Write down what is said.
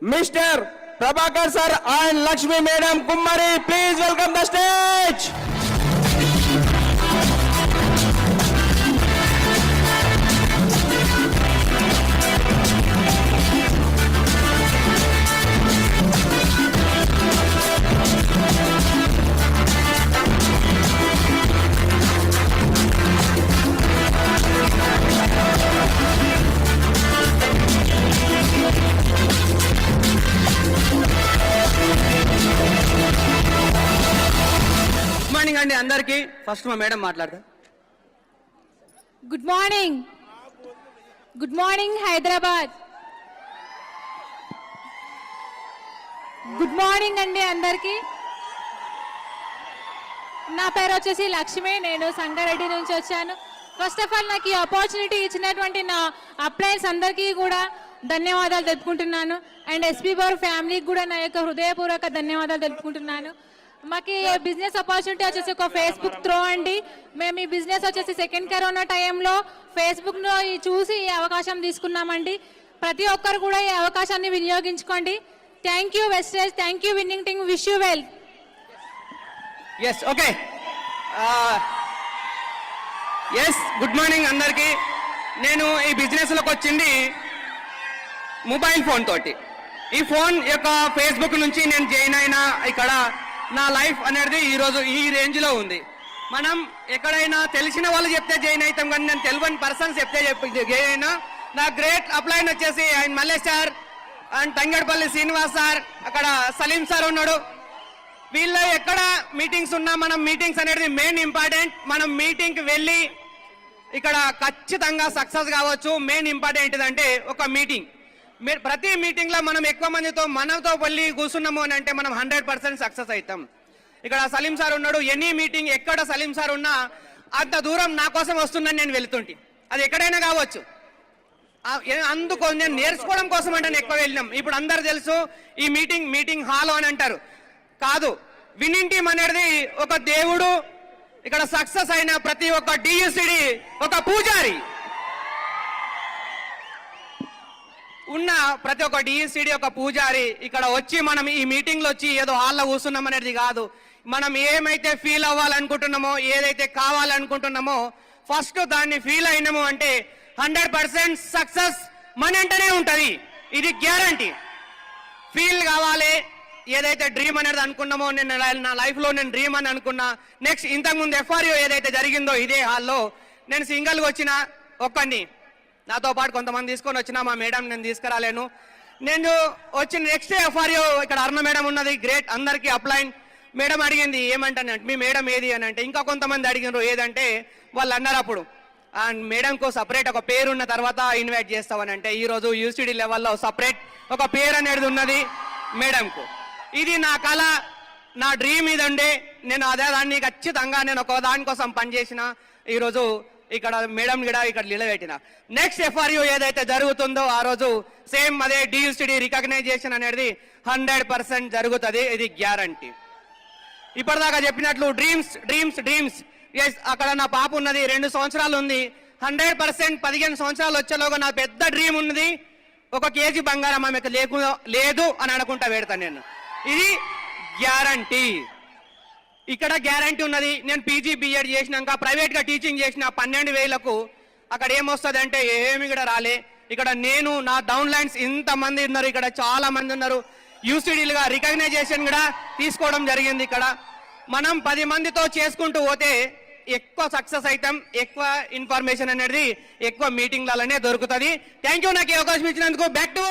Mr. Prabhakar sir and Lakshmi Madam Kummari, please welcome the stage. Good morning అండి అందరికి. First మా madam మాట్లాడతా. Good morning. Good morning Hyderabad. Good morning అండి అందరికి. నా పేరు వచ్చేసి లక్ష్మి, నేను సంగారెడ్డి నుంచి వచ్చాను. ఫస్ట్ ఆఫ్ ఆల్ నాకు ఈ ఆపర్చునిటీ ఇచ్చినటువంటి నా అప్లయన్స్ అందరికీ కూడా ధన్యవాదాలు తెలుపుకుంటున్నాను. అండ్ ఎస్పీ బార్ ఫ్యామిలీకి కూడా నా యొక్క హృదయపూర్వక ధన్యవాదాలు తెలుపుకుంటున్నాను. మాకు బిజినెస్ ఆపర్చునిటీ వచ్చేసి ఒక ఫేస్బుక్ త్రో అండి. మేము ఈ బిజినెస్ వచ్చేసి సెకండ్ కరోనా టైంలో ఫేస్బుక్లో చూసి ఈ అవకాశం తీసుకున్నామండి. ప్రతి ఒక్కరు కూడా ఈ అవకాశాన్ని వినియోగించుకోండి. Thank you wastage, thank you winning team, wish you well. Yes okay. Yes good morning అందరికి. నేను ఈ బిజినెస్లోకి వచ్చింది మొబైల్ ఫోన్ తోటి. ఈ ఫోన్ యొక్క ఫేస్బుక్ నుంచి నేను జాయిన్ అయినా ఇక్కడ నా లైఫ్ అనేది ఈరోజు ఈ రేంజ్లో ఉంది. మనం ఎక్కడైనా తెలిసిన వాళ్ళు చెప్తే జాయిన్ అవుతాం, కానీ నేను తెలియని పర్సన్స్ చెప్తే జాయిన్ అయినా. నా గ్రేట్ అప్లైన్ వచ్చేసి ఆయన Mallesh sir and Tangedupalli Srinivas sir, అక్కడ సలీం సార్ ఉన్నాడు. వీళ్ళ ఎక్కడ మీటింగ్స్ ఉన్నా మనం మీటింగ్స్ అనేది మెయిన్ ఇంపార్టెంట్. మనం మీటింగ్కి వెళ్ళి ఇక్కడ ఖచ్చితంగా సక్సెస్ కావచ్చు. మెయిన్ ఇంపార్టెంట్ ఏంటిదంటే ఒక మీటింగ్. ప్రతి మీటింగ్ లో మనం ఎక్కువ మందితో మనతో వెళ్ళి కూర్చున్నాము అని అంటే మనం 100% సక్సెస్ అవుతాం. ఇక్కడ సలీం సార్ ఉన్నాడు. ఎనీ మీటింగ్ ఎక్కడ సలీం సార్ ఉన్నా అంత దూరం నా కోసం వస్తుందని నేను వెళ్తుంటే, అది ఎక్కడైనా కావచ్చు. అందుకో నేను నేర్చుకోవడం కోసం అంటే ఎక్కువ వెళ్ళినాం. ఇప్పుడు అందరు తెలుసు ఈ మీటింగ్ హాల్ అని అంటారు. కాదు, విన్నింగ్ టీమ్ అనేది ఒక దేవుడు. ఇక్కడ సక్సెస్ అయిన ప్రతి ఒక్క డియూసిడి ఒక పూజారి. ఉన్న ప్రతి ఒక్క డిఎస్సిడి ఒక పూజారి. ఇక్కడ వచ్చి మనం ఈ మీటింగ్లో వచ్చి ఏదో హాల్లో కూర్చున్నాం అనేది కాదు. మనం ఏమైతే ఫీల్ అవ్వాలనుకుంటున్నామో, ఏదైతే కావాలనుకుంటున్నామో ఫస్ట్ దాన్ని ఫీల్ అయినాము అంటే 100% సక్సెస్ మన వెంటనే ఉంటుంది. ఇది గ్యారంటీ. ఫీల్ కావాలి. ఏదైతే డ్రీమ్ అనేది అనుకున్నామో, నేను నా లైఫ్లో నేను డ్రీమ్ అని అనుకున్నా. నెక్స్ట్ ఇంతకుముందు ఎఫ్ఆర్ఓ ఏదైతే జరిగిందో ఇదే హాల్లో నేను సింగిల్గా వచ్చిన ఒక్కడిని, నాతో పాటు కొంతమంది తీసుకొని వచ్చినా. మా మేడం నేను తీసుకురాలేను. నేను వచ్చిన నెక్స్ట్ ఎఫ్ఆర్ఓ ఇక్కడ అరుణ మేడం ఉన్నది, గ్రేట్. అందరికీ అప్లైన్. మేడం అడిగింది ఏమంటానంటే మీ మేడం ఏది అని అంటే, ఇంకా కొంతమంది అడిగినారు ఏదంటే వాళ్ళు అన్నారు అప్పుడు మేడంకు సపరేట్ ఒక పేరు ఉన్న తర్వాత ఇన్వైట్ చేస్తామని అంటే, ఈరోజు యూసిడి లెవెల్లో సపరేట్ ఒక పేరు అనేది ఉన్నది మేడంకు. ఇది నా కళ, నా డ్రీమ్ ఇదండి. నేను అదే దాన్ని ఖచ్చితంగా నేను ఒక దానికోసం పనిచేసిన. ఈరోజు ఇక్కడ మేడం కూడా ఇక్కడ నిలబెట్టిన. నెక్స్ట్ ఎఫ్ఆర్యూ ఏదైతే జరుగుతుందో ఆ రోజు సేమ్ అదే డియూసిడి రికగ్నైజేషన్ అనేది 100% జరుగుతుంది. ఇది గ్యారంటీ. ఇప్పటిదాకా చెప్పినట్లు డ్రీమ్స్ డ్రీమ్స్ డ్రీమ్స్. ఎస్, అక్కడ నా పాప ఉన్నది, 2 సంవత్సరాలు ఉంది. 100% 15 సంవత్సరాలు వచ్చేలోగా నా పెద్ద డ్రీమ్ ఉన్నది, 1 కేజీ బంగారం ఆమెకు లేదు అని అనుకుంటా పెడతాను నేను. ఇది గ్యారంటీ. ఇక్కడ గ్యారంటీ ఉన్నది. నేను పీజీ బిఎడ్ చేసినాక ప్రైవేట్ గా టీచింగ్ చేసిన 12,000కు అక్కడ ఏమొస్తుంది అంటే ఏమి కూడా రాలే. ఇక్కడ నేను నా డౌన్ లైన్స్ ఇంతమంది ఉన్నారు, ఇక్కడ చాలా మంది ఉన్నారు. యూసిడీలుగా రికగ్నైజేషన్ కూడా తీసుకోవడం జరిగింది. ఇక్కడ మనం 10 మందితో చేసుకుంటూ పోతే ఎక్కువ సక్సెస్ అవుతాం. ఎక్కువ ఇన్ఫర్మేషన్ అనేది ఎక్కువ మీటింగ్లలోనే దొరుకుతుంది. థ్యాంక్ యూ నాకు అవకాశం ఇచ్చినందుకు. Back to